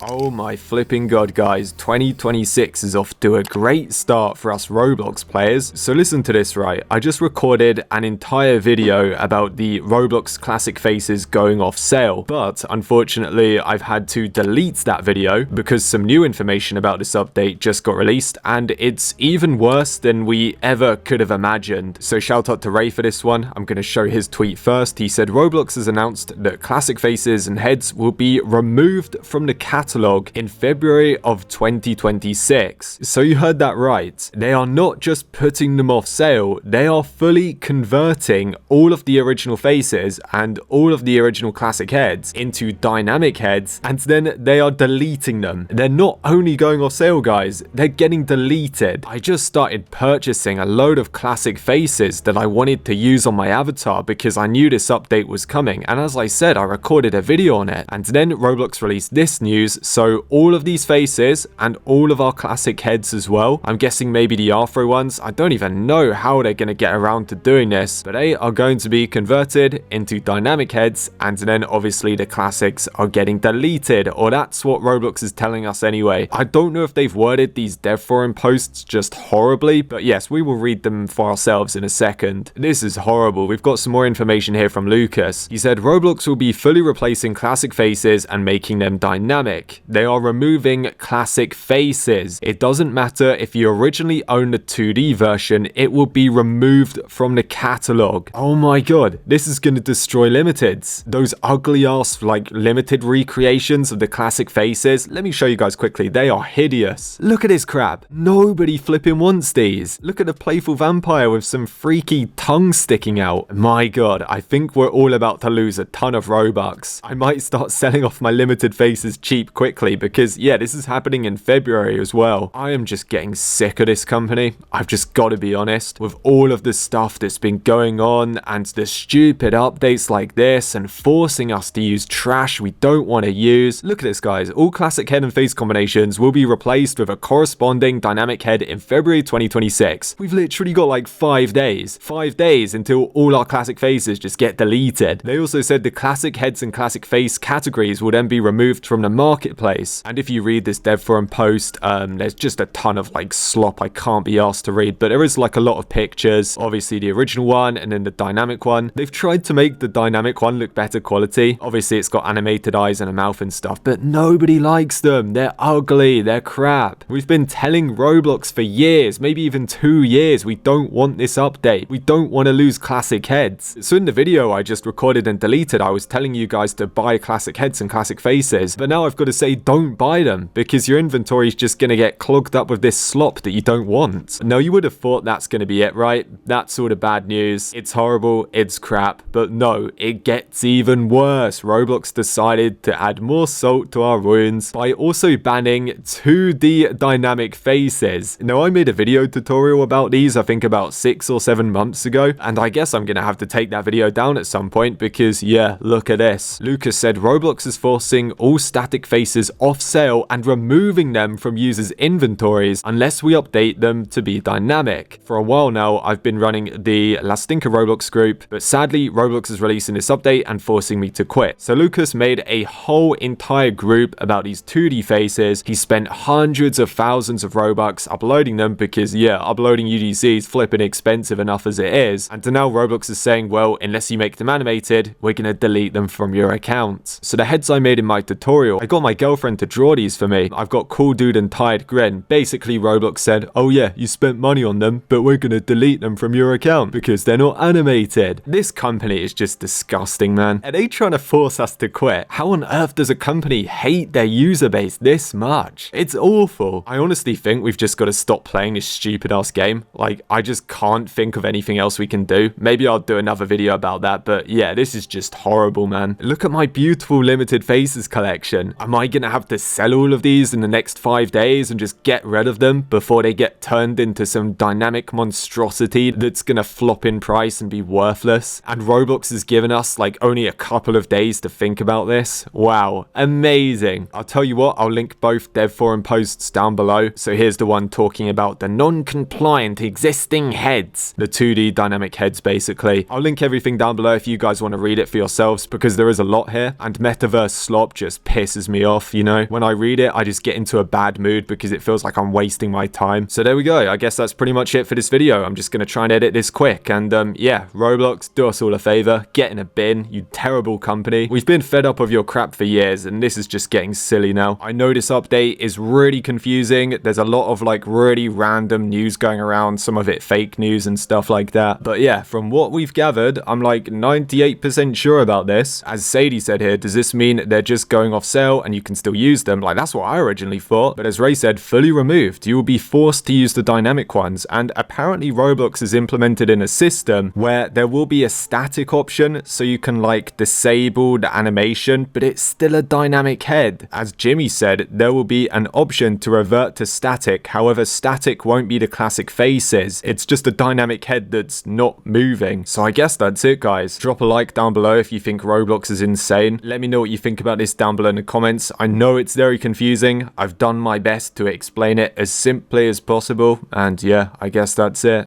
Oh my flipping god, guys, 2026 is off to a great start for us Roblox players. So listen to this, right? I just recorded an entire video about the Roblox classic faces going off sale, but unfortunately I've had to delete that video because some new information about this update just got released and it's even worse than we ever could have imagined. So shout out to Ray for this one. I'm going to show his tweet first. He said Roblox has announced that classic faces and heads will be removed from the catalog in February of 2026. So you heard that right. They are not just putting them off sale, they are fully converting all of the original faces and all of the original classic heads into dynamic heads, and then they are deleting them. They're not only going off sale, guys, they're getting deleted. I just started purchasing a load of classic faces that I wanted to use on my avatar because I knew this update was coming, and as I said, I recorded a video on it, and then Roblox released this news. So all of these faces and all of our classic heads as well, I'm guessing maybe the Afro ones, I don't even know how they're going to get around to doing this, but they are going to be converted into dynamic heads, and then obviously the classics are getting deleted, or that's what Roblox is telling us anyway. I don't know if they've worded these dev forum posts just horribly, but yes, we will read them for ourselves in a second. This is horrible. We've got some more information here from Lucas. He said Roblox will be fully replacing classic faces and making them dynamic. They are removing classic faces. It doesn't matter if you originally owned the 2D version, it will be removed from the catalog. Oh my god, this is going to destroy limiteds. Those ugly ass like limited recreations of the classic faces. Let me show you guys quickly. They are hideous. Look at this crap. Nobody flipping wants these. Look at the playful vampire with some freaky tongue sticking out. My god, I think we're all about to lose a ton of Robux. I might start selling off my limited faces cheap quickly because yeah, this is happening in February as well. I am just getting sick of this company. I've just got to be honest. With all of the stuff that's been going on and the stupid updates like this and forcing us to use trash we don't want to use. Look at this, guys. All classic head and face combinations will be replaced with a corresponding dynamic head in February 2026. We've literally got like 5 days. 5 days until all our classic faces just get deleted. They also said the classic heads and classic face categories will then be removed from the marketplace. And if you read this dev forum post, there's just a ton of like slop I can't be asked to read, but there is like a lot of pictures. Obviously the original one and then the dynamic one. They've tried to make the dynamic one look better quality. Obviously it's got animated eyes and a mouth and stuff, but nobody likes them. They're ugly, they're crap. We've been telling Roblox for years, maybe even 2 years, we don't want this update. We don't want to lose classic heads. So in the video I just recorded and deleted, I was telling you guys to buy classic heads and classic faces, but now I've got to say don't buy them because your inventory is just going to get clogged up with this slop that you don't want. Now you would have thought that's going to be it, right? That's all the bad news. It's horrible, it's crap, but no, it gets even worse. Roblox decided to add more salt to our wounds by also banning 2D dynamic faces. Now I made a video tutorial about these I think about 6 or 7 months ago, and I guess I'm going to have to take that video down at some point because yeah, look at this. Lucas said Roblox is forcing all static faces off sale and removing them from users' inventories unless we update them to be dynamic. For a while now, I've been running the La Stinker Roblox group, but sadly, Roblox is releasing this update and forcing me to quit. So Lucas made a whole entire group about these 2D faces. He spent hundreds of thousands of Robux uploading them because yeah, uploading UGC is flipping expensive enough as it is. And now Roblox is saying, well, unless you make them animated, we're gonna delete them from your account. So the heads I made in my tutorial, I got my girlfriend to draw these for me. I've got Cool Dude and Tired Grin. Basically, Roblox said, oh yeah, you spent money on them, but we're gonna delete them from your account because they're not animated. This company is just disgusting, man. Are they trying to force us to quit? How on earth does a company hate their user base this much? It's awful. I honestly think we've just got to stop playing this stupid ass game. Like, I just can't think of anything else we can do. Maybe I'll do another video about that, but yeah, this is just horrible, man. Look at my beautiful limited faces collection. Am I gonna have to sell all of these in the next 5 days and just get rid of them before they get turned into some dynamic monstrosity that's gonna flop in price and be worthless? And Roblox has given us like only a couple of days to think about this. Wow, amazing. I'll tell you what, I'll link both dev forum posts down below. So here's the one talking about the non-compliant existing heads, the 2D dynamic heads basically. I'll link everything down below if you guys want to read it for yourselves because there is a lot here, and metaverse slop just pisses me off. off, you know? When I read it, I just get into a bad mood because it feels like I'm wasting my time. So there we go. I guess that's pretty much it for this video. I'm just going to try and edit this quick. And yeah, Roblox, do us all a favor. Get in a bin, you terrible company. We've been fed up of your crap for years, and this is just getting silly now. I know this update is really confusing. There's a lot of like really random news going around, some of it fake news and stuff like that. But yeah, from what we've gathered, I'm like 98% sure about this. As Sadie said here, does this mean they're just going off sale and you can still use them? Like, that's what I originally thought. But as Ray said, fully removed. You will be forced to use the dynamic ones. And apparently Roblox is implemented in a system where there will be a static option, so you can like disable the animation, but it's still a dynamic head. As Jimmy said, there will be an option to revert to static. However, static won't be the classic faces. It's just a dynamic head that's not moving. So I guess that's it, guys. Drop a like down below if you think Roblox is insane. Let me know what you think about this down below in the comments. I know it's very confusing. I've done my best to explain it as simply as possible. And yeah, I guess that's it.